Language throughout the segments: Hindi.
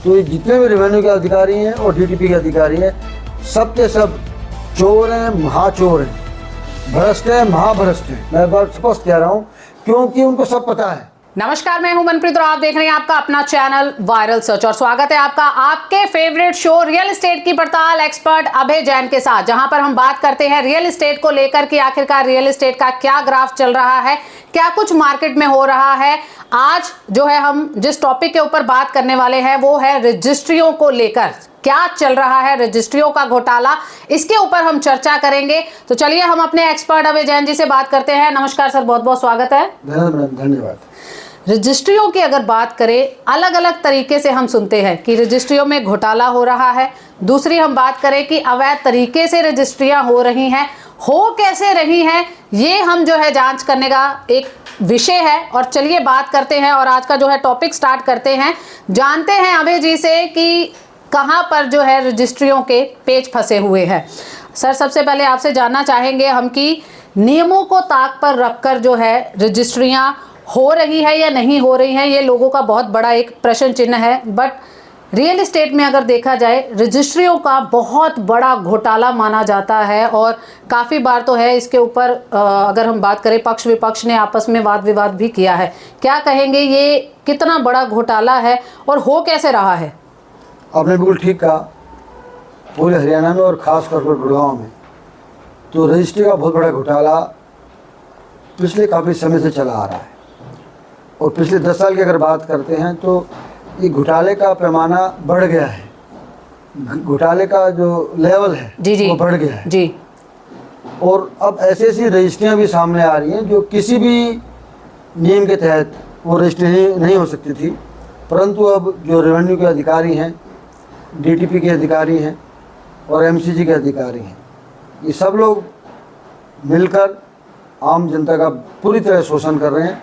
तो ये जितने भी रेवेन्यू के अधिकारी हैं और डीटीपी के अधिकारी हैं, सब के सब चोर हैं, महाचोर हैं, भ्रष्ट हैं, महाभ्रष्ट हैं। मैं बात स्पष्ट कह रहा हूँ क्योंकि उनको सब पता है। नमस्कार, मैं हूं मनप्रीत और आप देख रहे हैं आपका अपना चैनल वायरल सर्च और स्वागत है आपका आपके फेवरेट शो रियल एस्टेट की पड़ताल एक्सपर्ट अभय जैन के साथ, जहां पर हम बात करते हैं रियल एस्टेट को लेकर कि आखिरकार रियल एस्टेट का क्या ग्राफ चल रहा है, क्या कुछ मार्केट में हो रहा है। आज जो है हम जिस टॉपिक के ऊपर बात करने वाले हैं वो है रजिस्ट्रियों को लेकर क्या चल रहा है, रजिस्ट्रियों का घोटाला, इसके ऊपर हम चर्चा करेंगे। तो चलिए हम अपने एक्सपर्ट अभय जैन जी से बात करते हैं। नमस्कार सर, बहुत बहुत स्वागत है। धन्यवाद। रजिस्ट्रियों की अगर बात करें, अलग अलग तरीके से हम सुनते हैं कि रजिस्ट्रियों में घोटाला हो रहा है। दूसरी हम बात करें कि अवैध तरीके से रजिस्ट्रियां हो रही हैं, हो कैसे रही हैं, ये हम जो है जांच करने का एक विषय है। और चलिए बात करते हैं और आज का जो है टॉपिक स्टार्ट करते हैं। जानते हैं अभय जी से कि कहाँ पर जो है रजिस्ट्रियों के पेच फंसे हुए हैं। सर, सबसे पहले आपसे जानना चाहेंगे हम कि नियमों को ताक पर रखकर जो है रजिस्ट्रियां हो रही है या नहीं हो रही हैं, ये लोगों का बहुत बड़ा एक प्रश्न चिन्ह है। बट रियल एस्टेट में अगर देखा जाए, रजिस्ट्रियों का बहुत बड़ा घोटाला माना जाता है और काफ़ी बार तो है इसके ऊपर अगर हम बात करें, पक्ष विपक्ष ने आपस में वाद विवाद भी किया है। क्या कहेंगे, ये कितना बड़ा घोटाला है और हो कैसे रहा है? आपने बिल्कुल ठीक कहा। पूरे हरियाणा में और ख़ास तौर पर गुड़गांव में तो रजिस्ट्री का बहुत बड़ा घोटाला पिछले काफ़ी समय से चला आ रहा है। और पिछले 10 साल की अगर बात करते हैं तो ये घोटाले का पैमाना बढ़ गया है, घोटाले का जो लेवल है वो बढ़ गया है जी। और अब ऐसी रजिस्ट्रियाँ भी सामने आ रही हैं जो किसी भी नियम के तहत वो रजिस्ट्री नहीं हो सकती थी, परंतु अब जो रेवेन्यू के अधिकारी हैं, डीटीपी के अधिकारी हैं और एमसीजी के अधिकारी हैं, ये सब लोग मिलकर आम जनता का पूरी तरह शोषण कर रहे हैं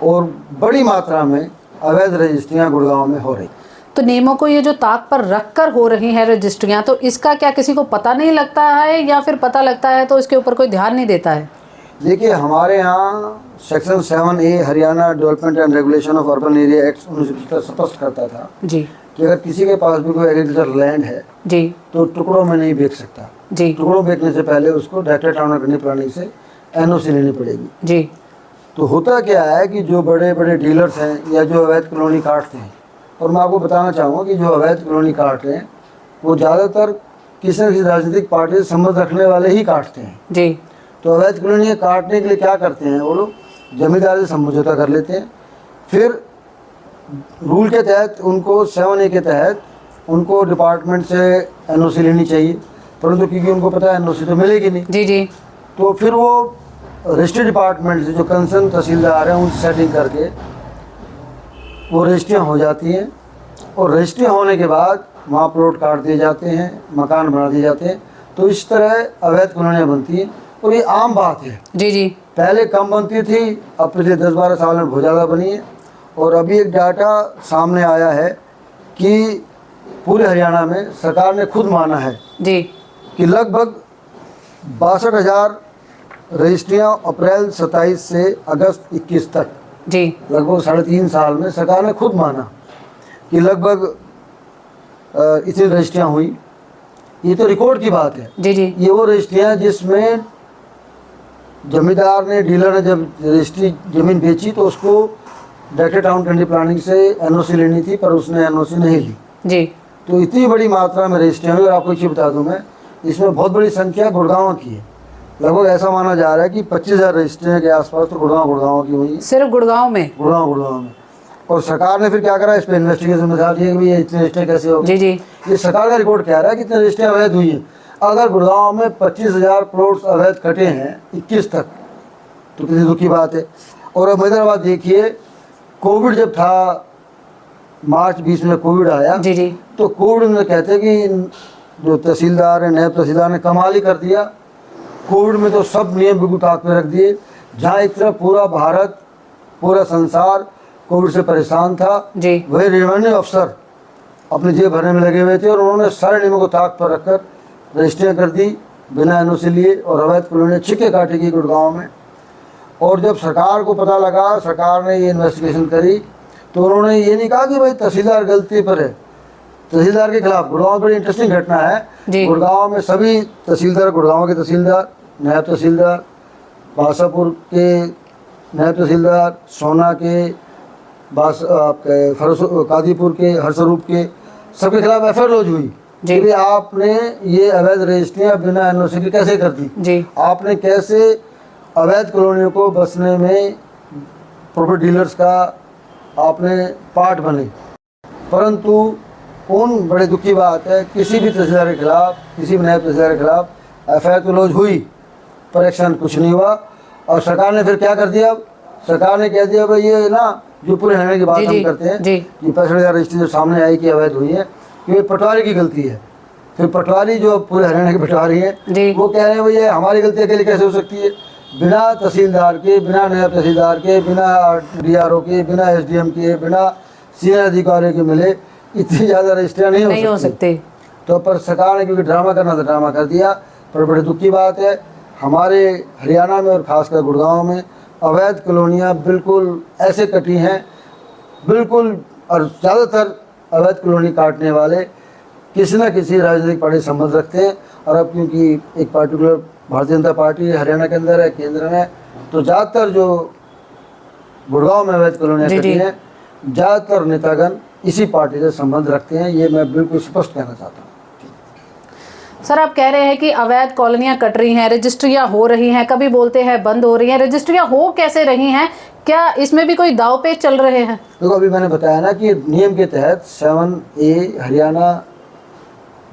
और बड़ी मात्रा में अवैध रजिस्ट्रियाँ गुड़गांव में हो रही। तो नियमों को ये जो ताक पर रखकर हो रही हैं रजिस्ट्रियाँ, तो इसका क्या किसी को पता नहीं लगता है या फिर पता लगता है तो इसके ऊपर कोई ध्यान नहीं देता है? देखिए, हमारे यहाँ section 7A Haryana development and regulation of urban area act 1975 स्पष्ट करता था जी कि अगर किसी के पास भी कोई एग्रीकल्चर लैंड है जी तो टुकड़ों में नहीं बेच सकता जी। टुकड़ों बेचने से पहले उसको डायरेक्टर टाउन अर्बन प्लानिंग से एनओसी लेनी पड़ेगी जी। तो होता क्या है कि जो बड़े बड़े डीलर्स हैं या जो अवैध कॉलोनी काटते हैं, और मैं आपको बताना चाहूँगा कि जो अवैध कॉलोनी काट रहे हैं वो ज़्यादातर किसी न किसी राजनीतिक पार्टी से संबंध रखने वाले ही काटते हैं जी। तो अवैध कॉलोनी काटने के लिए क्या करते हैं, वो लोग जमींदार से समझौता कर लेते हैं, फिर रूल के तहत उनको 7A के तहत उनको डिपार्टमेंट से एनओसी लेनी चाहिए, परंतु क्योंकि उनको पता है एनओसी तो मिलेगी नहीं जी जी, तो फिर वो रजिस्ट्री डिपार्टमेंट से जो कंसर्न तहसीलदार हैं उनसे सेटिंग करके वो रजिस्ट्रियाँ हो जाती हैं और रजिस्ट्रियाँ होने के बाद वहाँ प्लॉट काट दिए जाते हैं, मकान बना दिए जाते हैं। तो इस तरह अवैध कॉलोनियाँ बनती हैं और ये आम बात है जी जी। पहले कम बनती थी, अब पिछले 10-12 साल में बहुत ज़्यादा बनी है। और अभी एक डाटा सामने आया है कि पूरे हरियाणा में सरकार ने खुद माना है जी कि लगभग 62,000 रजिस्ट्रियाँ अप्रैल 27 से अगस्त 21 तक जी, लगभग 3.5 साल में सरकार ने खुद माना कि लगभग इतनी रजिस्ट्रियाँ हुई। ये तो रिकॉर्ड की बात है जी जी। ये वो रजिस्ट्रियाँ जिसमें जमींदार ने, डीलर ने जब रजिस्ट्री ज़मीन बेची तो उसको डायरेक्टर टाउन कंडी प्लानिंग से एनओसी लेनी थी, पर उसने एनओसी नहीं ली जी। तो इतनी बड़ी मात्रा में रजिस्ट्रियाँ हुई। और आपको एक चीज़ बता दूँ मैं, इसमें बहुत बड़ी संख्या गुड़गांव की है। लगभग ऐसा माना जा रहा है कि 25,000 रजिस्ट्रियाँ के आसपास तो गुड़गांव की हुई, सिर्फ गुड़गांव में। और सरकार ने फिर क्या करा, इस पर इन्वेस्टिगेशन में डाल दिया कि भाई इतने रजिस्ट्रियाँ कैसे हो जी जी। ये सरकार का रिकॉर्ड कह रहा है कि इतने रजिस्ट्रियाँ अवैध हुई हैं। अगर गुड़गांव में 25,000 प्लॉट्स अवैध कटे हैं 21 तक तो कितनी दुख की बात है। और अब इधर बात देखिए, कोविड जब था, मार्च 20 में कोविड आया जी जी, तो कोविड में कहते हैं कि जो तहसीलदार है, नायब तहसीलदार ने कमाल ही कर दिया। कोविड में तो सब नियम बिल्कुल ताक पे रख दिए। जहाँ एक तरफ पूरा भारत, पूरा संसार कोविड से परेशान था जी, वही रेवेन्यू अफसर अपने जेब भरने में लगे हुए थे और उन्होंने सारे नियमों को ताक पर रखकर रजिस्ट्रियाँ कर दी बिना एनओसी लिए और अवैध कॉलोनियाँ छिक्के काटी गई गुड़गांव में। और जब सरकार को पता लगा, सरकार ने ये इन्वेस्टिगेशन करी, तो उन्होंने ये नहीं कहा कि भाई तहसीलदार गलती पर है, तहसीलदार के खिलाफ गुड़गांव में बड़ी इंटरेस्टिंग घटना है। गुड़गांव में सभी तहसीलदार, गुड़गांव के तहसीलदार, नायब तहसीलदार, बासापुर के नायब तहसीलदार, सोना के, कादीपुर के, हरसरूप के, सबके खिलाफ एफआईआर लॉन्च हुई कि आपने ये अवैध रजिस्ट्रियाँ बिना एनओसी के कैसे कर दी, आपने कैसे अवैध कॉलोनियों को बसने में प्रॉपर्टी डीलर्स का आपने पार्ट बने। परंतु उन बड़े दुख की बात है, किसी भी तहसीलदार के खिलाफ, किसी भी नायब तहसीलदार के खिलाफ एफआईआर तो लॉन्च हुई पर एक्शन कुछ नहीं हुआ। और सरकार ने फिर क्या कर दिया, अब सरकार ने कह दिया भाई ये ना जो पूरे हरियाणा की बात हम करते हैं कि 65,000 रजिस्ट्री जो सामने आई कि अवैध हुई है, ये पटवारी की गलती है। फिर पटवारी जो पूरे हरियाणा के पटवारी है वो कह रहे हैं भैया हमारी गलती अकेले कैसे हो सकती है, बिना तहसीलदार के, बिना नायब तहसीलदार के, बिना डीआरओ के, बिना एसडीएम के, बिना सीनियर अधिकारियों के मिले इतनी ज़्यादा रजिस्ट्रियाँ नहीं हो सकती। तो पर सरकार ने क्योंकि ड्रामा करना था ड्रामा कर दिया। पर बड़े दुख की बात है, हमारे हरियाणा में और ख़ासकर गुड़गांव में अवैध कॉलोनियाँ बिल्कुल ऐसे कटी हैं बिल्कुल, और ज़्यादातर अवैध कॉलोनी काटने वाले किसी न किसी राजनीतिक पार्टी संबंध रखते हैं। और अब क्योंकि एक पार्टिकुलर भारतीय जनता पार्टी हरियाणा के अंदर है, केंद्र में, तो ज़्यादातर जो गुड़गांव में अवैध कॉलोनियाँ कटी हैं ज़्यादातर नेतागण इसी पार्टी से संबंध रखते हैं। ये मैं बिल्कुल स्पष्ट कहना चाहता हूँ। सर, आप कह रहे हैं कि अवैध कॉलोनियां कट रही हैं, रजिस्ट्रियां हो रही हैं, कभी बोलते हैं बंद हो रही हैं, रजिस्ट्रियां हो कैसे रही हैं, क्या इसमें भी कोई दाव पेच चल रहे हैं? देखो अभी मैंने बताया ना कि नियम के तहत 7A Haryana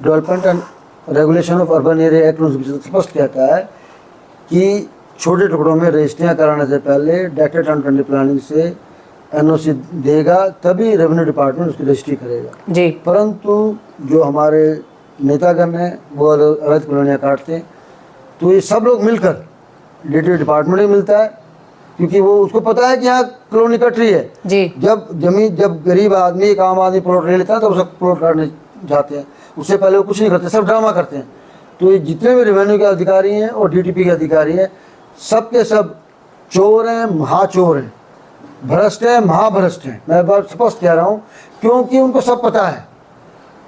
development and regulation of urban area act 1920 स्पष्ट कहता है कि छोटे टुकड़ों में रजिस्ट्रियाँ कराने से पहले डायरेक्टर एंड कंट्री प्लानिंग से एनओसी देगा, तभी रेवेन्यू डिपार्टमेंट उसकी रजिस्ट्री करेगा जी। परंतु जो हमारे नेतागण हैं वो अवैध कॉलोनियाँ काटते हैं, तो ये सब लोग मिलकर डीटी डिपार्टमेंट ही मिलता है क्योंकि वो उसको पता है कि यहाँ कॉलोनी कट रही है जी। जब गरीब आदमी, एक आम आदमी प्लॉट ले लेता है तो उसको प्लॉट काटने जाते हैं, उससे पहले वो कुछ नहीं करते, सब ड्रामा करते हैं। तो ये जितने भी रेवेन्यू के अधिकारी हैं और डीटीपी के अधिकारी हैं सब के सब चोर हैं, महाचोर हैं, भ्रष्ट हैं, महाभ्रष्ट हैं। मैं बात स्पष्ट कह रहा हूँ क्योंकि उनको सब पता है।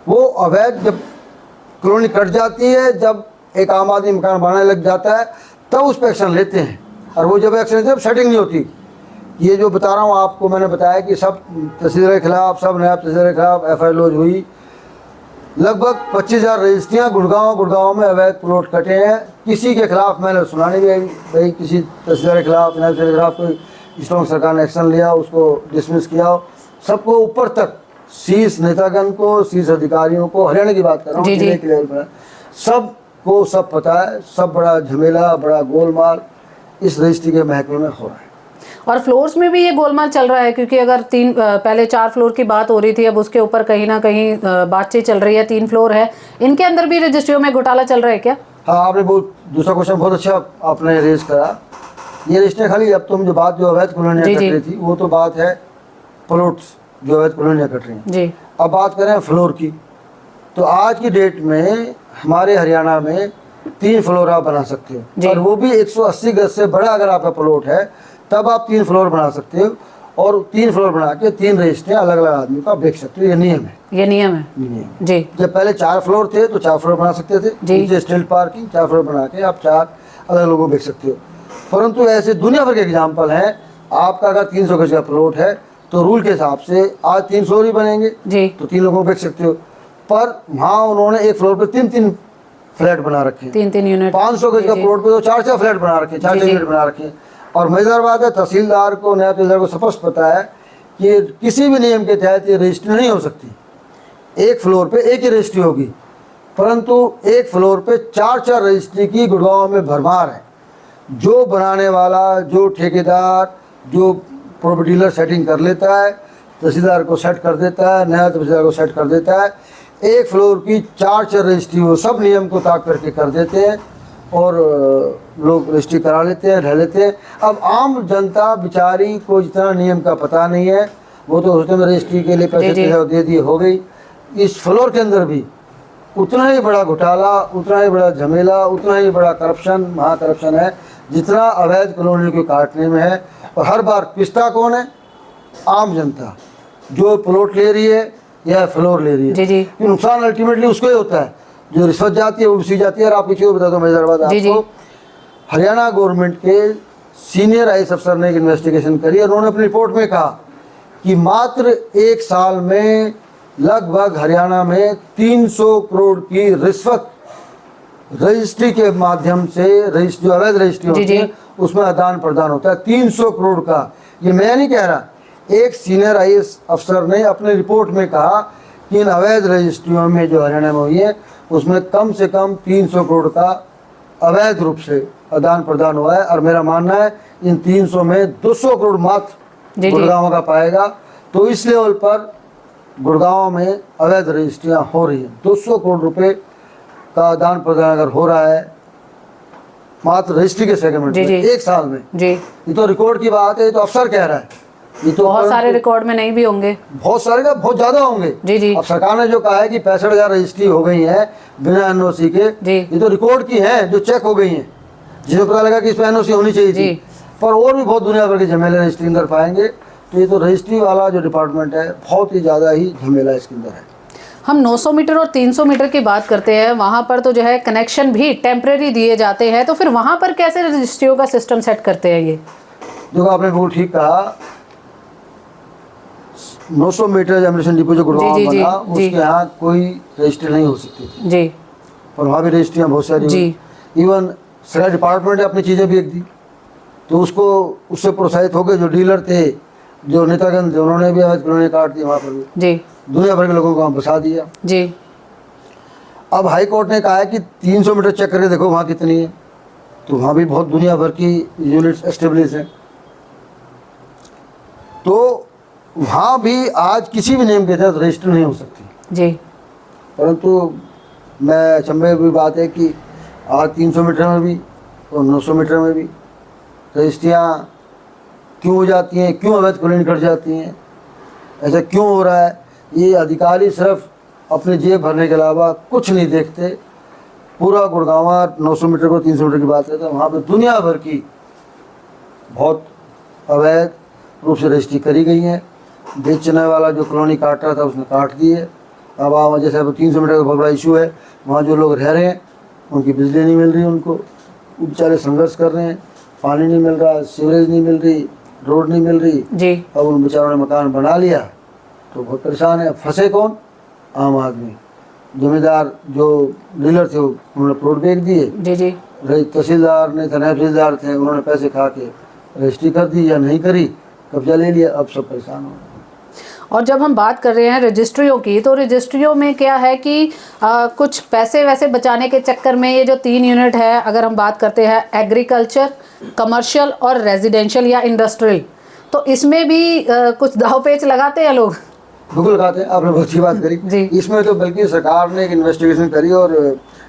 वो अवैध जब कॉलोनी कट जाती है, जब एक आम आदमी मकान बनाने लग जाता है तब उस पर एक्शन लेते हैं, और वो जब एक्शन लेते हैं सेटिंग नहीं होती। ये जो बता रहा हूँ आपको, मैंने बताया कि सब तहसीलदार के खिलाफ, सब नायब तहसीलदार के खिलाफ एफआईआर लॉन्च हुई। लगभग 25,000 रजिस्ट्रियाँ गुड़गांव में अवैध प्लॉट कटे हैं। किसी के खिलाफ मैंने सुना नहीं भाई किसी तहसीलदार के खिलाफ, नायब तहसीलदार के खिलाफ कोई स्ट्रॉन्ग सरकार ने एक्शन लिया, उसको डिसमिस किया हो। सबको ऊपर तक शीर्ष नेतागण को, शीर्ष अधिकारियों को, हरियाणा की बात कर रहा हूँ, जिले के लेवल पर सबको सब पता है। सब बड़ा झमेला, बड़ा गोलमाल इस रजिस्ट्री के महकमे में हो रहा है। और फ्लोर्स में भी ये गोलमाल चल रहा है क्योंकि अगर पहले 4 फ्लोर की बात हो रही थी, अब उसके ऊपर कहीं ना कहीं बातचीत चल रही है, 3 फ्लोर है, इनके अंदर भी रजिस्ट्रियों में घोटाला चल रहा है क्या? हाँ, आपने बहुत दूसरा क्वेश्चन बहुत अच्छा आपने रेज करा। ये रजिस्ट्री खाली अब तुम जो बात जो अवैध कॉलोनियाँ कट रही थी वो तो बात है प्लॉट्स जो अवैध कॉलोनियाँ कट रही हैं जी। अब बात करें फ्लोर की, तो आज की डेट में हमारे हरियाणा में 3 फ्लोर आप बना सकते हो, और वो भी 180 गज से बड़ा अगर आपका प्लॉट है तब आप 3 फ्लोर बना सकते हो, और 3 फ्लोर बना के 3 रजिस्ट्रियाँ अलग अलग आदमी को आप बेच सकते हो। ये नियम है, ये नियम है जी। जब पहले 4 फ्लोर थे तो 4 फ्लोर बना सकते थे जी, स्टील पार्किंग 4 फ्लोर बना के आप 4 अलग लोगों को बेच सकते हो। परंतु ऐसे दुनिया भर के एग्जाम्पल हैं। आपका अगर 300 गज का प्लॉट है तो रूल के हिसाब से आज 3 फ्लोर ही बनेंगे जी, तो 3 लोगों को बेच सकते हो। पर वहाँ उन्होंने एक फ्लोर पे 3-3 फ्लैट बना रखे, 3-3 यूनिट। 500 गज का प्लॉट पे तो 4-4 फ्लैट बना रखे, 4-4 यूनिट बना रखे। और मजेदार बात है, तहसीलदार को, नायब तहसीलदार को स्पष्ट पता है कि किसी भी नियम के तहत ये रजिस्ट्री नहीं हो सकती। एक फ्लोर पे एक ही रजिस्ट्री होगी, परंतु एक फ्लोर पे 4-4 रजिस्ट्री की गुड़गांव में भरमार है। जो बनाने वाला, जो ठेकेदार, जो प्रॉपर्टी डीलर सेटिंग कर लेता है, तहसीलदार को सेट कर देता है, नायब तहसीलदार को सेट कर देता है। एक फ्लोर की 4-4 रजिस्ट्री वो सब नियम को ताक करके कर देते हैं और लोग रजिस्ट्री करा लेते हैं, रह लेते हैं। अब आम जनता बेचारी को जितना नियम का पता नहीं है, वो तो सोचते हैं रजिस्ट्री के लिए पैसे दे दिए हो गई। इस फ्लोर के अंदर भी उतना ही बड़ा घोटाला, उतना ही बड़ा झमेला, उतना ही बड़ा करप्शन, महाकरप्शन है जितना अवैध कॉलोनियों के काटने में है। और हर बार पिस्ता कौन है? आम जनता जो प्लॉट ले रही है, या फ्लोर ले रही है। जी जी कि नुकसान अल्टीमेटली उसको ही होता है, जो रिश्वत जाती है वो उसी जाती है। और आपको क्यों बताता हूँ मैदाबाद जी जी आपको, हरियाणा गवर्नमेंट के सीनियर आईएएस अफसर ने एक इन्वेस्टिगेशन करी और उन्होंने अपनी रिपोर्ट में कहा कि मात्र 1 साल में लगभग हरियाणा में 300 करोड़ की रिश्वत रजिस्ट्री के माध्यम से, जो अवैध रजिस्ट्री होती है उसमें आदान प्रदान होता है। 300 करोड़ का, ये मैं नहीं कह रहा, एक सीनियर आईएएस अफसर ने अपनी रिपोर्ट में कहा कि इन अवैध रजिस्ट्रियों में जो हरियाणा में हुई है उसमें कम से कम 300 करोड़ का अवैध रूप से आदान प्रदान हुआ है। और मेरा मानना है इन 300 में 200 करोड़ मात्र गुड़गांव का पाएगा। तो इस लेवल पर गुड़गांव में अवैध रजिस्ट्रियां हो रही हैं। 200 करोड़ रुपए का आदान प्रदान अगर हो रहा है मात्र रजिस्ट्री के सेगमेंट में 1 साल में, जी, ये तो रिकॉर्ड की बात है, ये तो अफसर कह रहा है। ये तो बहुत सारे रिकॉर्ड में नहीं भी होंगे, बहुत सारे का बहुत ज्यादा होंगे। जी जी अब सरकार ने जो कहा है कि 65,000 रजिस्ट्री हो गई है बिना एनओसी के, ये तो रिकॉर्ड की है जो चेक हो गई है, जिसे पता लगा कि इस पर एनओसी होनी चाहिए थी। पर और भी बहुत दुनिया भर के झमेले रजिस्ट्री कर पाएंगे। तो ये तो रजिस्ट्री वाला जो डिपार्टमेंट है बहुत ही ज़्यादा ही झमेला इसके अंदर है। हम 900 मीटर और 300 मीटर की बात करते हैं, वहाँ पर तो जो है कनेक्शन भी टेम्परेरी दिए जाते हैं, तो फिर वहाँ पर कैसे रजिस्ट्रियों का सिस्टम सेट करते हैं? ये देखो आपने बिल्कुल ठीक कहा, 900 मीटर एम्यूनिशन डिपो जो गुड़गांव में बना उसके यहाँ कोई रजिस्ट्री नहीं हो सकती थी जी, पर वहाँ भी रजिस्ट्रियाँ बहुत सारी हुई। इवन सरकारी डिपार्टमेंट ने अपनी चीज़ें भी एक दी, तो उससे प्रोत्साहित हो गए जो डीलर थे, जो नेतागण थे, उन्होंने भी अवैध कॉलोनी काट दी वहाँ पर भी जी, दुनिया भर के लोगों को वहाँ बसा दिया जी। अब हाई कोर्ट ने कहा है कि 300 मीटर चेक करके देखो वहाँ कितनी है, तो वहाँ भी बहुत दुनिया भर की यूनिट्स एस्टेब्लिश हैं। तो वहाँ भी आज किसी भी नियम के तहत रजिस्टर नहीं हो सकती जी। परंतु मैं अचंभे की बात है कि आज 300 मीटर में भी और 900 मीटर में भी रजिस्ट्रियाँ क्यों हो जाती हैं, क्यों अवैध कॉलोनी कट जाती हैं, ऐसा क्यों हो रहा है? ये अधिकारी सिर्फ अपने जेब भरने के अलावा कुछ नहीं देखते। पूरा गुड़गांव 900 मीटर को 300 मीटर की बात करते हैं, वहाँ पर दुनिया भर की बहुत अवैध रूप से रजिस्ट्री करी गई है। बेचने वाला जो कॉलोनी काट रहा था उसने काट दी है। अब आप जैसे अब 300 मीटर का बहुत बड़ा इशू है, वहाँ जो लोग रह रहे हैं उनकी बिजली नहीं मिल रही, उनको बेचारे संघर्ष कर रहे हैं, पानी नहीं मिल रहा, सीवरेज नहीं मिल रही, रोड नहीं मिल रही जी। अब उन बेचारों ने मकान बना लिया तो बहुत परेशान है। फंसे कौन? आम आदमी। जमींदार जो डीलर थे उन्होंने प्लॉट बेच दिए जी जी। तहसीलदार ने, नायब तहसीलदार थे, उन्होंने पैसे खा के रजिस्ट्री कर दी या नहीं करी, कब्जा ले लिया, अब सब परेशान हो। और जब हम बात कर रहे हैं रजिस्ट्रियों की, तो रजिस्ट्रियों में क्या है कि कुछ पैसे वैसे बचाने के चक्कर में ये जो 3 यूनिट है, अगर हम बात करते हैं एग्रीकल्चर, कमर्शियल और रेजिडेंशियल या इंडस्ट्रियल, तो इसमें भी कुछ दाव पेच लगाते हैं लोग। बिल्कुल लगाते हैं, आपने बहुत अच्छी बात करी। इसमें तो बल्कि सरकार ने एक इन्वेस्टिगेशन करी और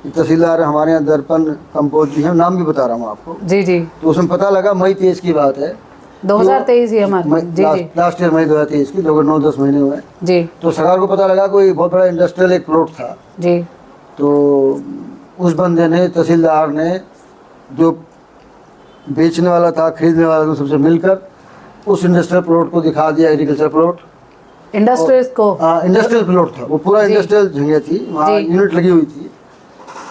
तहसीलदार हमारे यहाँ दर्पण कंपोज जी हैं, नाम भी बता रहा हूँ आपको जी जी। तो उसमें पता लगा मई 23 की बात है, 2023 ही हमारे जी जी, लास्ट ईयर मई 2023 की, लगभग 9-10 महीने हुए जी। तो सरकार को पता लगा कोई बहुत बड़ा इंडस्ट्रियल एक प्लॉट था जी। तो उस बंदे ने, तहसीलदार ने, जो बेचने वाला था, खरीदने वाला था, सबसे मिलकर उस इंडस्ट्रियल प्लॉट को दिखा दिया, एग्रीकल्चर प्लॉट, इंडस्ट्रियल को, इंडस्ट्रियल प्लॉट था वो पूरा, इंडस्ट्रियल जगह थी, वहाँ यूनिट लगी हुई थी,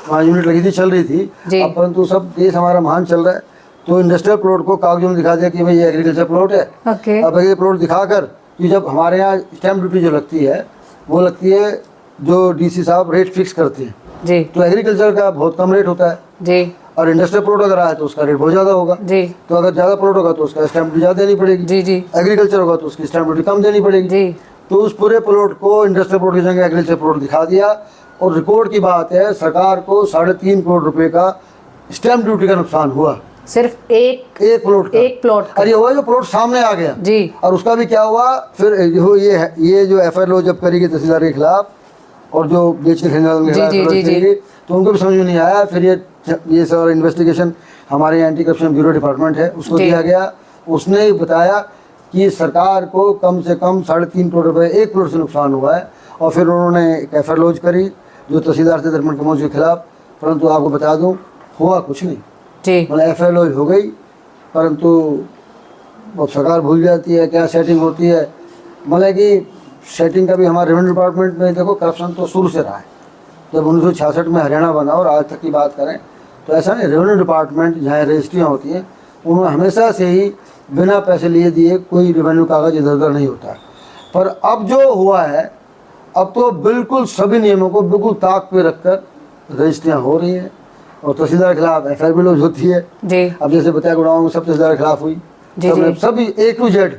वहाँ यूनिट लगी थी, चल रही थी। अब परंतु सब देश हमारा महान चल रहा है, तो इंडस्ट्रियल प्लॉट को कागजों में दिखा दिया कि भाई ये एग्रीकल्चर प्लॉट है। अब ये प्लॉट दिखाकर कि जब हमारे यहाँ स्टैम्प ड्यूटी जो लगती है वो लगती है जो डीसी साहब रेट फिक्स करते हैं जी। तो एग्रीकल्चर का बहुत कम रेट होता है जी, और इंडस्ट्रियल प्लॉट अगर आए तो उसका रेट बहुत ज़्यादा होगा जी। तो अगर ज़्यादा प्लॉट होगा तो उसका स्टैम्प ड्यूटी ज़्यादा देनी पड़ेगी जी जी। एग्रीकल्चर होगा तो उसकी स्टैम्प ड्यूटी कम देनी पड़ेगी जी। तो उस पूरे प्लॉट को इंडस्ट्रियल प्लॉट की जगह एग्रीकल्चर प्लॉट दिखा दिया, और रिकॉर्ड की बात है सरकार को 3.5 करोड़ रुपए का स्टैम्प ड्यूटी का नुकसान हुआ, सिर्फ एक प्लॉट का। और ये हुआ जो प्लॉट सामने आ गया जी। और उसका भी क्या हुआ फिर, ये जो एफआईआर लो जब करी गई तहसीलदार के खिलाफ और जो बेचने खरीदने वालों के खिलाफ, तो उनको भी समझ में नहीं आया। फिर ये सारा इन्वेस्टिगेशन हमारे एंटी करप्शन ब्यूरो डिपार्टमेंट है उसको दिया गया, उसने बताया कि सरकार को कम से कम 3.5 करोड़ रुपए एक प्लॉट से नुकसान हुआ है। और फिर उन्होंने एक एफआईआर लॉन्च करी जो तहसीलदार थे दर्पण कंपोज के खिलाफ, परंतु आपको बता दूं हुआ कुछ नहीं जी। मतलब एफआईआर लॉन्च हो गई, परंतु अब सरकार भूल जाती है क्या सेटिंग होती है। मतलब कि सेटिंग का भी हमारे रेवेन्यू डिपार्टमेंट में देखो करप्शन तो शुरू से रहा है। जब 1966 में हरियाणा बना और आज तक की बात करें तो ऐसा नहीं, रेवेन्यू डिपार्टमेंट जहाँ रजिस्ट्रियाँ होती हैं उन्होंने हमेशा से ही बिना पैसे लिए दिए कोई रेवेन्यू कागज इधर उधर नहीं होता है। पर अब जो हुआ है, अब तो बिल्कुल सभी नियमों को बिल्कुल ताक पे रखकर रजिस्ट्रियाँ हो रही हैं और तहसीलदार के खिलाफ FIR भी लॉन्च होती है जी। अब जैसे बताया गुड़गांव में सब तहसीलदार के खिलाफ हुई जी। सभी A to Z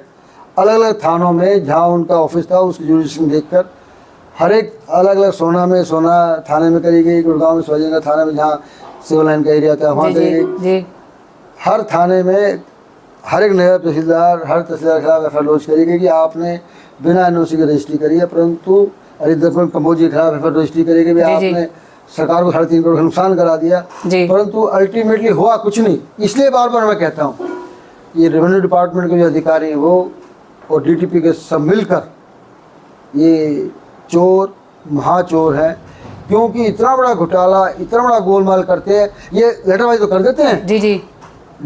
अलग अलग थानों में जहाँ उनका ऑफिस था उसकी जुरिडिक्शन देखकर हर एक अलग अलग सोना थाने में करी गई, गुड़गांव में शिवाजीनगर थाने में जहाँ सिविल लाइन का एरिया था वहाँ करी गई। हर थाने में हर एक नया तहसीलदार हर तहसीलदार के खिलाफ FIR लॉन्च करी गई कि आपने बिना NOC की रजिस्ट्री करी है, परंतु हरिद्रपुर कंबोजी के खिलाफ FIR रजिस्ट्री करी गई, आपने सरकार को 3.5 करोड़ का नुकसान करा दिया, परंतु अल्टीमेटली हुआ कुछ नहीं। इसलिए बार बार मैं कहता हूँ ये रेवेन्यू डिपार्टमेंट के जो अधिकारी हैं वो और DTP के सब मिलकर ये चोर महाचोर है, क्योंकि इतना बड़ा घोटाला इतना बड़ा गोलमाल करते हैं। ये लेटरबाजी तो कर देते हैं जी।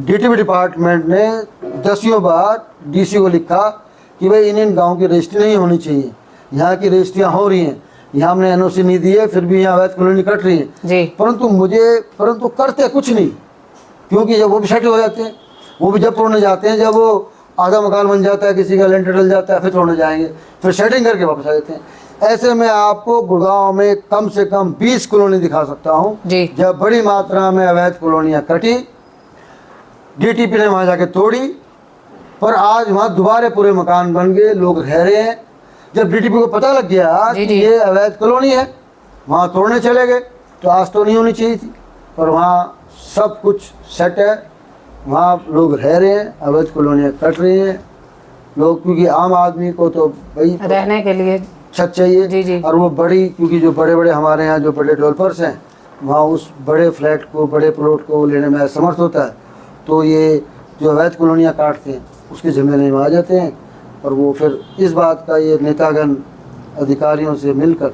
DTP डिपार्टमेंट ने 10 बार DC को लिखा कि भाई इन गाँव की रजिस्ट्री नहीं होनी चाहिए, यहाँ की रजिस्ट्रियाँ हो रही हैं, यहाँ हमने NOC नहीं दी है फिर भी यहाँ अवैध कॉलोनी कट रही है, परंतु करते कुछ नहीं, क्योंकि जब वो भी सेट हो जाते हैं वो भी जब तोड़ने जाते हैं, जब वो आधा मकान बन जाता है किसी का लेंटर डल जाता है फिर तोड़ने जाएंगे, फिर सेटिंग करके वापस आ जाते हैं। ऐसे में आपको गुड़गांव में कम से कम 20 कॉलोनी दिखा सकता हूँ जब बड़ी मात्रा में अवैध कॉलोनियाँ कटी, DTP ने वहाँ जाके तोड़ी, पर आज वहाँ दोबारा पूरे मकान बन गए, लोग रह रहे हैं। जब DTP को पता लग गया कि ये अवैध कॉलोनी है वहाँ तोड़ने चले गए, तो आज तो नहीं होनी चाहिए थी, पर वहाँ सब कुछ सेट है, वहाँ लोग रह रहे हैं, अवैध कॉलोनियाँ कट रही हैं लोग, क्योंकि आम आदमी को तो भाई रहने के लिए छत चाहिए जी। और वो बड़ी, क्योंकि जो बड़े बड़े हमारे यहाँ जो बड़े डेवलपर्स हैं वहाँ उस बड़े फ्लैट को बड़े प्लॉट को लेने में असमर्थ होता है, तो ये जो अवैध कॉलोनियाँ काटते हैं उसके ज़िम्मेदारी में आ जाते हैं, और वो फिर इस बात का ये नेतागण अधिकारियों से मिलकर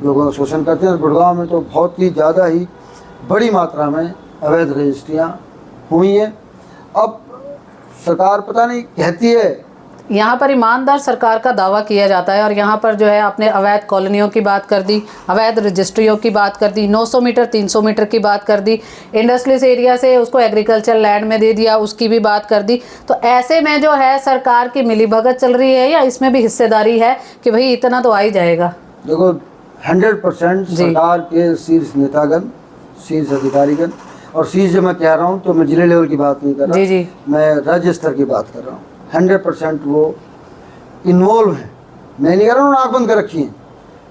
लोगों का शोषण करते हैं। गुड़गांव में तो बहुत ही ज़्यादा ही बड़ी मात्रा में अवैध रजिस्ट्रियाँ हुई हैं। अब सरकार पता नहीं कहती है, यहाँ पर ईमानदार सरकार का दावा किया जाता है, और यहाँ पर जो है आपने अवैध कॉलोनियों की बात कर दी, अवैध रजिस्ट्रियों की बात कर दी, 900 मीटर 300 मीटर की बात कर दी, इंडस्ट्रियल एरिया से उसको एग्रीकल्चर लैंड में दे दिया उसकी भी बात कर दी। तो ऐसे में जो है सरकार की मिलीभगत चल रही है या इसमें भी हिस्सेदारी है कि भाई इतना तो आ ही जाएगा? देखो 100% सरकार के शीर्ष नेतागण शीर्ष अधिकारीगण, और शीर्ष जब मैं कह रहा हूँ तो मैं जिले लेवल की बात नहीं कर रहा, मैं राज्य स्तर की बात कर रहा हूँ। 100% वो इन्वॉल्व हैं, मैं नहीं कह रहा हूँ आँख बंद कर रखी है,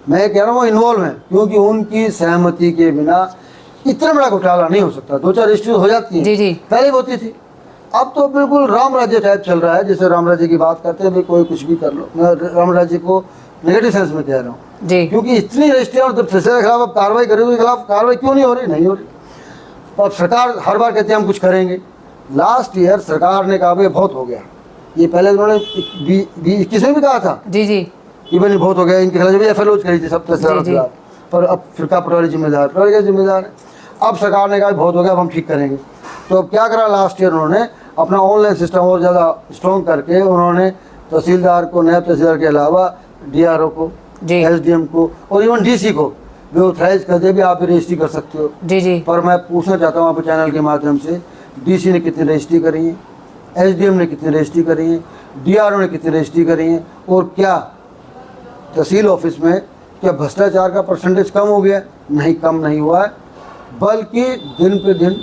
मैं कह रहा हूँ वो इन्वॉल्व हैं, क्योंकि उनकी सहमति के बिना इतना बड़ा घोटाला नहीं हो सकता। 2-4 रजिस्ट्री हो जाती है, पहले होती थी, अब तो बिल्कुल राम राज्य टाइप चल रहा है। जैसे राम राज्य की बात करते हैं भाई कोई कुछ भी कर लो, मैं राम राज्य को नेगेटिव सेंस में कह रहा हूँ क्योंकि इतनी रजिस्ट्रियाँ और जब के खिलाफ आप कार्रवाई करें उसके खिलाफ कार्रवाई क्यों नहीं हो रही? नहीं हो रही। अब सरकार हर बार कहते हैं हम कुछ करेंगे। लास्ट ईयर सरकार ने कहा भाई बहुत हो गया, ये पहले उन्होंने 21 में भी कहा था कि भाई बहुत हो गया, इनके खिलाफ FIR लॉन्च करी थी सब तहसीलदार, पर अब फिरका पटवारी जिम्मेदार है। अब सरकार ने कहा बहुत हो गया अब हम ठीक करेंगे, तो अब क्या करा लास्ट ईयर उन्होंने अपना ऑनलाइन सिस्टम और ज़्यादा स्ट्रॉन्ग करके उन्होंने तहसीलदार को, नायब तहसीलदार के अलावा DRO को, SDM को और इवन DC को भी ऑथराइज कर दे भी आप रजिस्ट्री कर सकते हो। पर मैं पूछना चाहता हूँ आप चैनल के माध्यम से, DC ने कितनी रजिस्ट्री करी है, SDM ने कितनी रजिस्ट्री करी है, DRO ने कितनी रजिस्ट्री करी है, और क्या तहसील ऑफिस में क्या भ्रष्टाचार का परसेंटेज कम हो गया? नहीं, कम नहीं हुआ है, बल्कि दिन पे दिन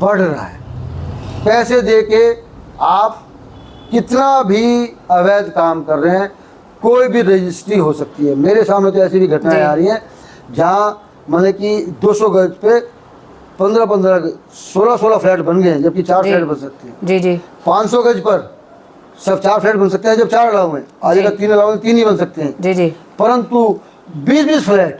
बढ़ रहा है। पैसे दे के आप कितना भी अवैध काम कर रहे हैं, कोई भी रजिस्ट्री हो सकती है। मेरे सामने तो ऐसी भी घटनाएं आ रही हैं जहाँ मतलब कि 200 गज पे 15-15 16 फ्लैट बन गए हैं, जबकि 4 फ्लैट बन सकते हैं। 500 गज पर सब 4 फ्लैट बन सकते हैं, जब 4 अलाउ हैं, आज अगर 3 अलाउ हैं 3 ही बन सकते हैं। परंतु 20-20 फ्लैट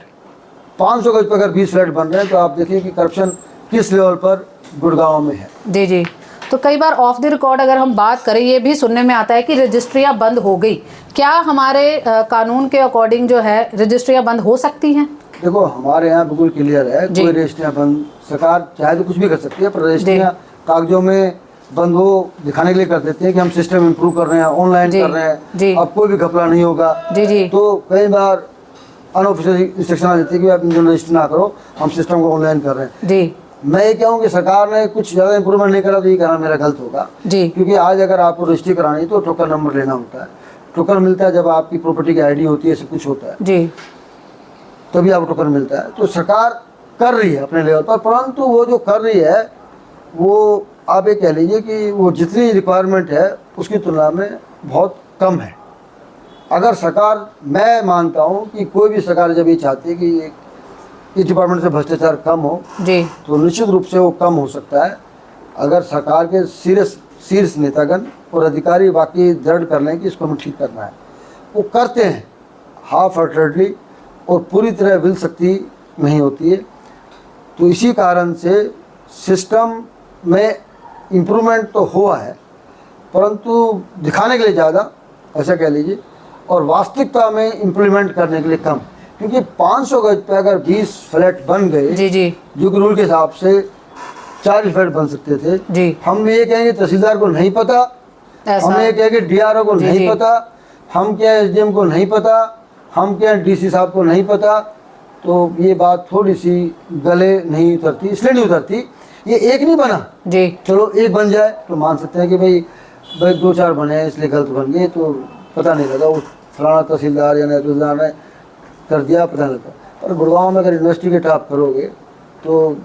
500 गज पर अगर 20 फ्लैट बन रहे हैं तो आप देखिए कि करप्शन किस लेवल पर गुड़गांव में है। तो कई बार ऑफ द रिकॉर्ड अगर हम बात करें, ये भी सुनने में आता है कि रजिस्ट्रियाँ बंद हो गई। क्या हमारे कानून के अकॉर्डिंग जो है रजिस्ट्रियाँ बंद हो सकती हैं? देखो हमारे यहाँ बिल्कुल क्लियर है, कोई रजिस्ट्रियाँ बंद, सरकार चाहे तो कुछ भी कर सकती है, पर रजिस्ट्रियाँ कागजों में बंद वो दिखाने के लिए कर देते हैं कि हम सिस्टम इम्प्रूव कर रहे हैं, ऑनलाइन कर रहे हैं, अब कोई भी घपला नहीं होगा। तो कई बार अनऑफिशियल इंस्ट्रक्शन आ जाती है कि आप इंजन रजिस्टर ना करो, हम सिस्टम को ऑनलाइन कर रहे हैं। मैं ये कहूँ कि सरकार ने कुछ ज़्यादा इंप्रूवमेंट नहीं करा तो ये कहना मेरा गलत होगा, क्योंकि आज अगर आपको रजिस्ट्री करानी है तो टोकन नंबर लेना होता है। टोकन मिलता है जब आपकी प्रॉपर्टी की आईडी होती है, सब कुछ होता है तभी आपको टोकन मिलता है। तो सरकार कर रही है अपने लेवल पर, परंतु वो जो कर रही है वो आप ये कह लीजिए कि वो जितनी रिक्वायरमेंट है उसकी तुलना में बहुत कम है। अगर सरकार, मैं मानता हूँ कि कोई भी सरकार जब ये चाहती है कि इस डिपार्टमेंट से भ्रष्टाचार कम हो तो निश्चित रूप से वो कम हो सकता है अगर सरकार के शीर्ष नेतागण और अधिकारी वाकई दृढ़ कर लें कि इसको हमें ठीक करना है। वो करते हैं हाफ हार्टेडली और पूरी तरह विल शक्ति नहीं होती है। तो इसी कारण से सिस्टम में इम्प्रूवमेंट तो हुआ है, परंतु दिखाने के लिए ज़्यादा, ऐसा कह लीजिए, और वास्तविकता में इम्प्लीमेंट करने के लिए कम। क्योंकि 500 गज पे अगर 20 फ्लैट बन गए जो कि रूल के हिसाब से 40 फ्लैट बन सकते थे, हम ये कहेंगे तहसीलदार को नहीं पता, हम ये कहेंगे डीआरओ को नहीं पता, हम क्या एसडीएम को नहीं पता, हम क्या डीसी साहब को नहीं पता, तो ये बात थोड़ी सी गले नहीं उतरती। इसलिए नहीं उतरती, ये एक नहीं बना चलो एक बन जाए तो मान सकते हैं कि भाई 2-4 बने इसलिए गलत बन गए, तो पता नहीं लगा, वो फलाना तहसीलदार या तहसीलदार ने कर दिया, पता नहीं लगा। पर गुड़गांव में अगर इन्वेस्टिगेट आप करोगे तो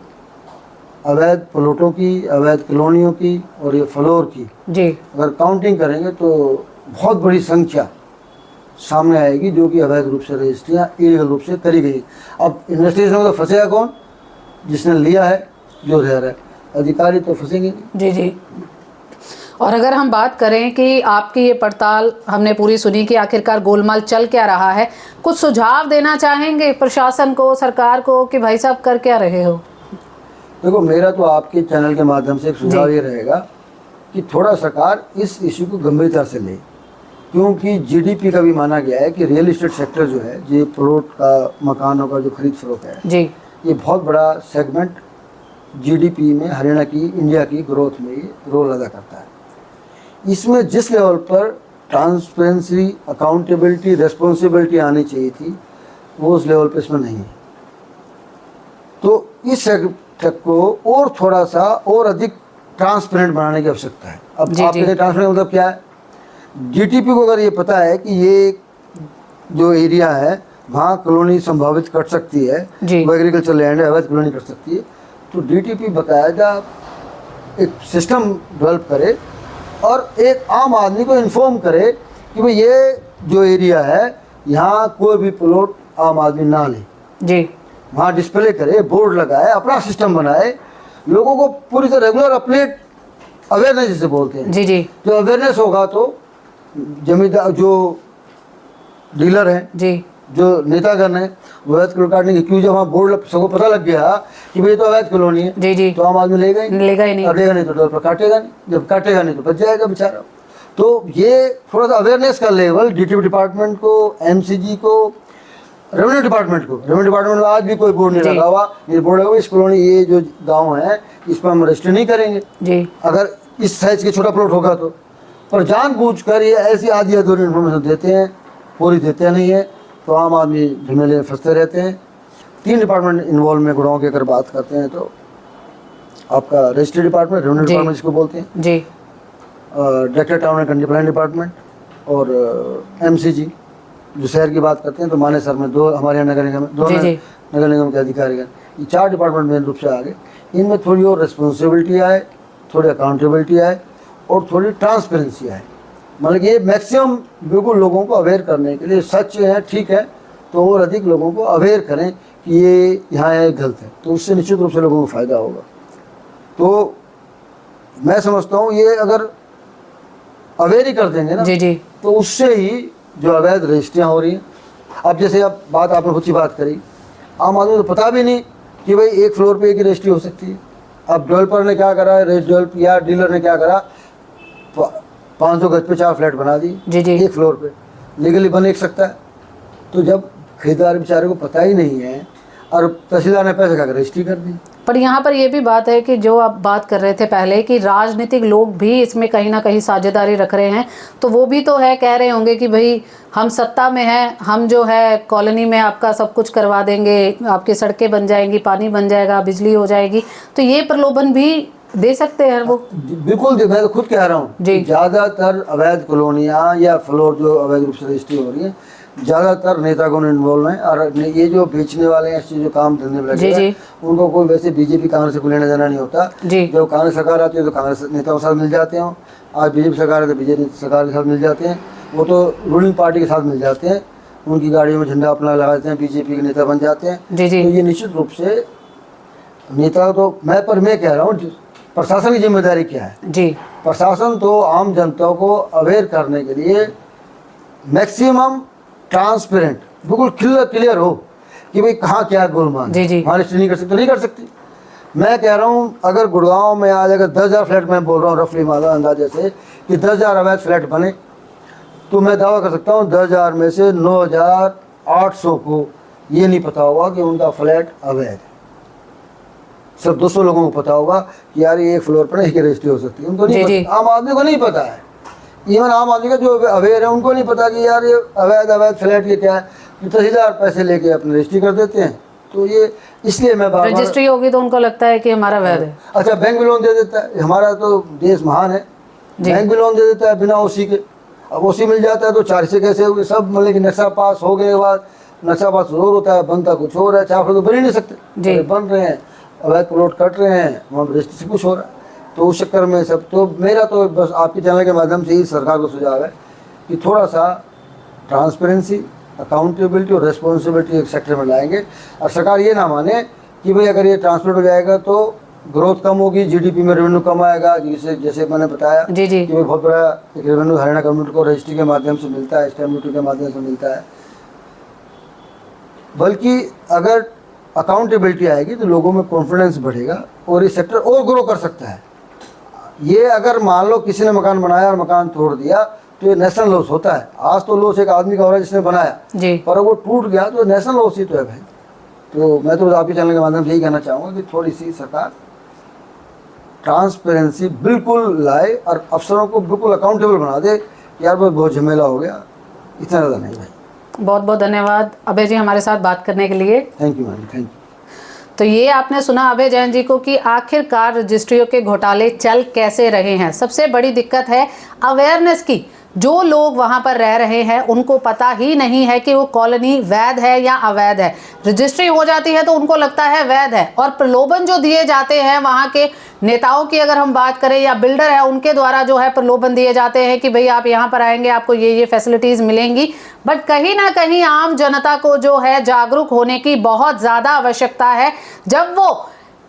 अवैध प्लॉटों की, अवैध कॉलोनियों की और ये फ्लोर की अगर काउंटिंग करेंगे तो बहुत बड़ी संख्या सामने आएगी जो कि अवैध रूप से रजिस्ट्रियाँ इलीगल रूप से करी गई। अब इन्वेस्टिगेशन में तो फंसेगा कौन? जिसने लिया है, जो रह रहा है, अधिकारी तो फंसेंगे नहीं। और अगर हम बात करें कि आपकी ये पड़ताल हमने पूरी सुनी कि आखिरकार गोलमाल चल क्या रहा है, कुछ सुझाव देना चाहेंगे प्रशासन को, सरकार को, कि भाई साहब कर क्या रहे हो? देखो, मेरा तो आपके चैनल के माध्यम से एक सुझाव ये रहेगा कि थोड़ा सरकार इस इशू को गंभीरता से ले, क्योंकि जीडीपी का भी माना गया है कि रियल इस्टेट सेक्टर जो है, ये प्लॉट का, मकानों का जो खरीद फरोख्त है, ये बहुत बड़ा सेगमेंट जीडीपी में हरियाणा की, इंडिया की ग्रोथ में ये रोल अदा करता है। इसमें जिस लेवल पर ट्रांसपेरेंसी, अकाउंटेबिलिटी, रिस्पॉन्सिबिलिटी आनी चाहिए थी, वो उस लेवल पर इसमें नहीं है। तो इस सेक्टर को और थोड़ा सा और अधिक ट्रांसपेरेंट बनाने की आवश्यकता है। अब आपके ट्रांसपेरेंट मतलब क्या है? जीटीपी को अगर ये पता है कि ये जो एरिया है वहाँ कॉलोनी संभावित कट सकती है, वो एग्रीकल्चर लैंड है, अवैध कॉलोनी कट सकती है, तो डीटीपी बकायदा एक सिस्टम डेवलप करे और एक आम आदमी को इन्फॉर्म करे कि भाई ये जो एरिया है यहाँ कोई भी प्लॉट आम आदमी ना ले। वहाँ डिस्प्ले करे, बोर्ड लगाए, अपना सिस्टम बनाए, लोगों को पूरी तरह रेगुलर अपडेट, अवेयरनेस जिसे बोलते हैं, जो अवेयरनेस होगा तो जमींदार, जो डीलर हैं, जो नेतागण है, अवैध कॉलोनी काटने की, क्यों जब वहाँ बोर्ड सबको पता लग गया कि भाई तो अवैध कॉलोनी है, तो आम आदमी लेगा ही नहीं, लेगा नहीं तो डेवलपर काटेगा नहीं, जब काटेगा नहीं तो बच जाएगा बेचारा। तो ये थोड़ा सा अवेयरनेस का लेवल डीटीपी डिपार्टमेंट को, एमसीजी को, रेवेन्यू डिपार्टमेंट में आज भी कोई बोर्ड नहीं लगा हुआ। ये बोर्ड लगा हुआ, इस कॉलोनी, ये जो गाँव है इस पर हम रजिस्टर नहीं करेंगे अगर इस साइज के छोटा प्लॉट होगा तो। पर जानबूझकर ये ऐसी आधी अधूरी इन्फॉर्मेशन देते हैं, पूरी देते नहीं है, तो आम आदमी झमेले में फंसते रहते हैं। 3 डिपार्टमेंट इन्वॉल्व में गुड़गांव की अगर बात करते हैं तो आपका रजिस्ट्री डिपार्टमेंट, रेवेन्यू डिपार्टमेंट जिसको बोलते हैं, director town and country planning department, और एमसीजी जो शहर की बात करते हैं तो मानेसर में 2, हमारे यहाँ नगर निगम में 2 नगर निगम के अधिकारी हैं। ये 4 डिपार्टमेंट मेन रूप से आ गए। इनमें थोड़ी और रिस्पॉन्सिबिलिटी आए, थोड़ी अकाउंटेबिलिटी आए और थोड़ी ट्रांसपेरेंसी आए। मतलब ये मैक्सिमम बिल्कुल लोगों को अवेयर करने के लिए, सच है ठीक है तो और अधिक लोगों को अवेयर करें कि ये यहाँ है गलत है, तो उससे निश्चित रूप से लोगों को फ़ायदा होगा। तो मैं समझता हूँ ये अगर अवेयर ही कर देंगे ना तो उससे ही जो अवैध रजिस्ट्रियाँ हो रही हैं, अब जैसे अब बात आपने कुछ ही बात करी, आम आदमी को पता भी नहीं कि भाई एक फ्लोर पे एक ही रजिस्ट्री हो सकती है। अब डेवलपर ने क्या करा, डेवलप या डीलर ने क्या करा, 500 गज पे 4 फ्लैट बना दी एक फ्लोर पे, लीगली बन एक सकता है। तो जब खरीदार बेचारे को पता ही नहीं है, और तहसीलदार ने पैसे खाकर रजिस्ट्री कर दी। पर यहाँ पर ये भी बात है कि जो आप बात कर रहे थे पहले कि राजनीतिक लोग भी इसमें कहीं ना कहीं साझेदारी रख रहे हैं, तो वो भी तो है, कह रहे होंगे कि भाई हम सत्ता में हैं, हम जो है कॉलोनी में आपका सब कुछ करवा देंगे, आपकी सड़कें बन जाएंगी, पानी बन जाएगा, बिजली हो जाएगी, तो ये प्रलोभन भी दे सकते हैं वो। बिल्कुल, मैं तो खुद कह रहा हूँ, ज़्यादातर अवैध कॉलोनियाँ या फ्लोर जो अवैध रूप से रजिस्ट्री हो रही है, ज़्यादातर नेतागण इन्वॉल्व हैं। और ये जो बेचने वाले हैं, जो काम धंधे में लगे हैं, उनको कोई वैसे बीजेपी कांग्रेस से कोई लेना देना नहीं होता। जब कांग्रेस सरकार आती है तो कांग्रेस नेताओं के साथ मिल जाते हैं, आज बीजेपी सरकार है तो बीजेपी सरकार के साथ मिल जाते हैं, वो तो रूलिंग पार्टी के साथ मिल जाते हैं, उनकी गाड़ियों में झंडा अपना लगाते हैं, बीजेपी के नेता बन जाते हैं। तो ये निश्चित रूप से नेता तो मैं कह रहा हूँ, प्रशासन की जिम्मेदारी क्या है जी? प्रशासन तो आम जनता को अवेयर करने के लिए मैक्सिमम ट्रांसपेरेंट, बिल्कुल क्लियर हो कि भाई कहाँ क्या गोलमाल, मॉनिटरिंग नहीं कर सकते, नहीं कर सकती। मैं कह रहा हूँ, अगर गुड़गांव में आज अगर 10,000 फ्लैट, मैं बोल रहा हूँ रफली मादा अंदाजे से कि 10,000 अवैध फ्लैट बने, तो मैं दावा कर सकता हूँ 10,000 में से 9,800 को ये नहीं पता होगा कि उनका फ्लैट अवैध है। सिर्फ 200 लोगों को पता होगा कि यार ये एक फ्लोर पर एक रजिस्ट्री हो सकती है, उनको नहीं पता, आम आदमी को नहीं पता है। इवन आम आदमी का जो अवेयर है उनको नहीं पता कि यार ये अवैध फ्लैट ये क्या है, तो तहसीलदार पैसे लेके अपनी रजिस्ट्री कर देते हैं। तो ये इसलिए मैं बार रजिस्ट्री होगी तो उनको लगता है कि हमारा अवैध है। अच्छा, बैंक भी लोन दे देता है, हमारा तो देश महान है, बैंक भी लोन दे देता है बिना ओसी के। अब ओसी मिल जाता है तो 4 से कैसे होगी, सब मतलब कि नक्शा पास हो गए के बाद नक्शा पास और होता है, बनता कुछ और है, 4 तो बन ही नहीं सकते, बन रहे हैं, अवैध प्लॉट कट रहे हैं, वहाँ पर रजिस्ट्री से कुछ हो रहा है। तो उस चक्कर में सब, तो मेरा तो बस आपके चैनल के माध्यम से ही सरकार को सुझाव है कि थोड़ा सा ट्रांसपेरेंसी, अकाउंटेबिलिटी और रिस्पॉन्सिबिलिटी एक सेक्टर में लाएंगे। और सरकार ये ना माने कि भाई अगर ये ट्रांसपेरेंट हो जाएगा तो ग्रोथ कम होगी, जीडीपी में रेवेन्यू कम आएगा, जैसे मैंने बताया कि बहुत बड़ा एक रेवेन्यू हरियाणा गवर्नमेंट को रजिस्ट्री के माध्यम से मिलता है, स्टैम्प ड्यूटी के माध्यम से मिलता है। बल्कि अगर अकाउंटेबिलिटी आएगी तो लोगों में कॉन्फिडेंस बढ़ेगा और ये सेक्टर और ग्रो कर सकता है। ये अगर मान लो किसी ने मकान बनाया और मकान तोड़ दिया तो ये नेशनल लॉस होता है। आज तो लॉस एक आदमी का हो रहा है जिसने बनाया, पर वो टूट गया तो नेशनल लॉस ही तो है भाई। तो मैं तो आपके चैनल के माध्यम से यही कहना चाहूँगा कि थोड़ी सी सरकार ट्रांसपेरेंसी बिल्कुल लाए और अफसरों को बिल्कुल अकाउंटेबल बना दे। यार बहुत झमेला हो गया, इतना ज़्यादा नहीं भाई। बहुत बहुत धन्यवाद अभय जी हमारे साथ बात करने के लिए। Thank you ma'am, thank you. तो ये आपने सुना अभय जैन जी को कि आखिरकार रजिस्ट्रियों के घोटाले चल कैसे रहे हैं। सबसे बड़ी दिक्कत है अवेयरनेस की। जो लोग वहाँ पर रह रहे हैं उनको पता ही नहीं है कि वो कॉलोनी वैध है या अवैध है। रजिस्ट्री हो जाती है तो उनको लगता है वैध है, और प्रलोभन जो दिए जाते हैं वहाँ के नेताओं की अगर हम बात करें या बिल्डर है उनके द्वारा जो है प्रलोभन दिए जाते हैं कि भाई आप यहाँ पर आएंगे आपको ये फैसिलिटीज़ मिलेंगी। बट कहीं ना कहीं आम जनता को जो है जागरूक होने की बहुत ज़्यादा आवश्यकता है। जब वो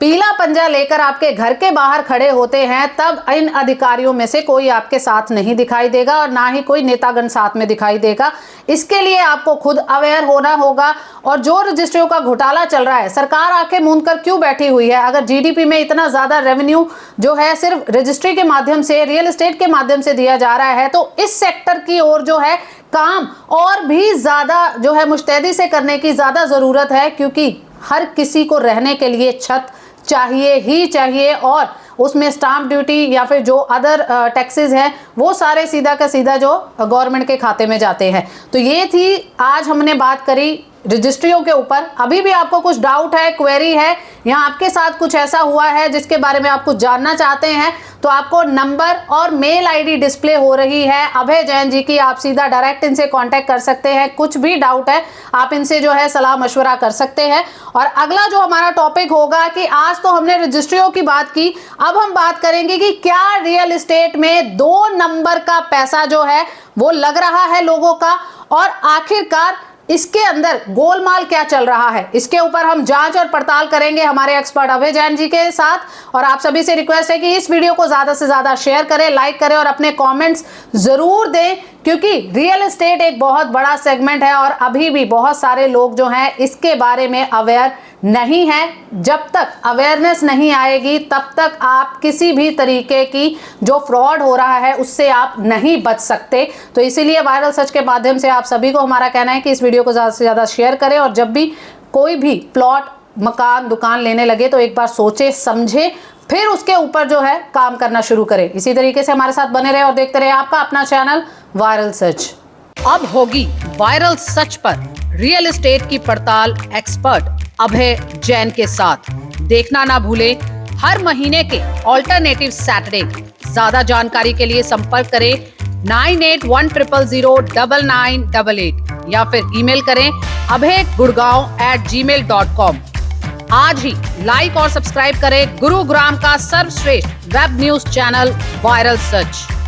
पीला पंजा लेकर आपके घर के बाहर खड़े होते हैं तब इन अधिकारियों में से कोई आपके साथ नहीं दिखाई देगा और ना ही कोई नेतागण साथ में दिखाई देगा। इसके लिए आपको खुद अवेयर होना होगा। और जो रजिस्ट्रियों का घोटाला चल रहा है, सरकार आंखें मूंद कर क्यों बैठी हुई है? अगर जीडीपी में इतना ज्यादा रेवेन्यू जो है सिर्फ रजिस्ट्री के माध्यम से, रियल एस्टेट के माध्यम से दिया जा रहा है, तो इस सेक्टर की ओर जो है काम और भी ज्यादा जो है मुस्तैदी से करने की ज्यादा जरूरत है, क्योंकि हर किसी को रहने के लिए छत चाहिए ही चाहिए। और उसमें स्टाम्प ड्यूटी या फिर जो अदर टैक्सेस हैं वो सारे सीधा का सीधा जो गवर्नमेंट के खाते में जाते हैं। तो ये थी आज हमने बात करी रजिस्ट्रियों के ऊपर। अभी भी आपको कुछ डाउट है, क्वेरी है, या आपके साथ कुछ ऐसा हुआ है जिसके बारे में आप कुछ जानना चाहते हैं, तो आपको नंबर और मेल आईडी डिस्प्ले हो रही है अभय जैन जी की। आप सीधा डायरेक्ट इनसे कांटेक्ट कर सकते हैं। कुछ भी डाउट है आप इनसे जो है सलाह मशवरा कर सकते हैं। और अगला जो हमारा टॉपिक होगा कि आज तो हमने रजिस्ट्रियों की बात की, अब हम बात करेंगे कि क्या रियल एस्टेट में 2 नंबर का पैसा जो है वो लग रहा है लोगों का, और आखिरकार इसके अंदर गोलमाल क्या चल रहा है। इसके ऊपर हम जांच और पड़ताल करेंगे हमारे एक्सपर्ट अभय जैन जी के साथ। और आप सभी से रिक्वेस्ट है कि इस वीडियो को ज्यादा से ज्यादा शेयर करें, लाइक करें और अपने कमेंट्स जरूर दें, क्योंकि रियल एस्टेट एक बहुत बड़ा सेगमेंट है और अभी भी बहुत सारे लोग जो हैं इसके बारे में अवेयर नहीं है। जब तक अवेयरनेस नहीं आएगी तब तक आप किसी भी तरीके की जो फ्रॉड हो रहा है उससे आप नहीं बच सकते। तो इसीलिए वायरल सच के माध्यम से आप सभी को हमारा कहना है कि इस वीडियो को ज़्यादा से ज़्यादा शेयर करें, और जब भी कोई भी प्लॉट, मकान, दुकान लेने लगे तो एक बार सोचे समझे फिर उसके ऊपर जो है काम करना शुरू करें। इसी तरीके से हमारे साथ बने रहे और देखते रहे आपका अपना चैनल वायरल सच। अब होगी वायरल सच पर रियल एस्टेट की पड़ताल एक्सपर्ट अभय जैन के साथ। देखना ना भूलें हर महीने के ऑल्टरनेटिव सैटरडे। ज्यादा जानकारी के लिए संपर्क करें 9810009988 या फिर ईमेल करें abhaygurgaon@gmail.com। आज ही लाइक और सब्सक्राइब करें गुरुग्राम का सर्वश्रेष्ठ वेब न्यूज चैनल वायरल सच।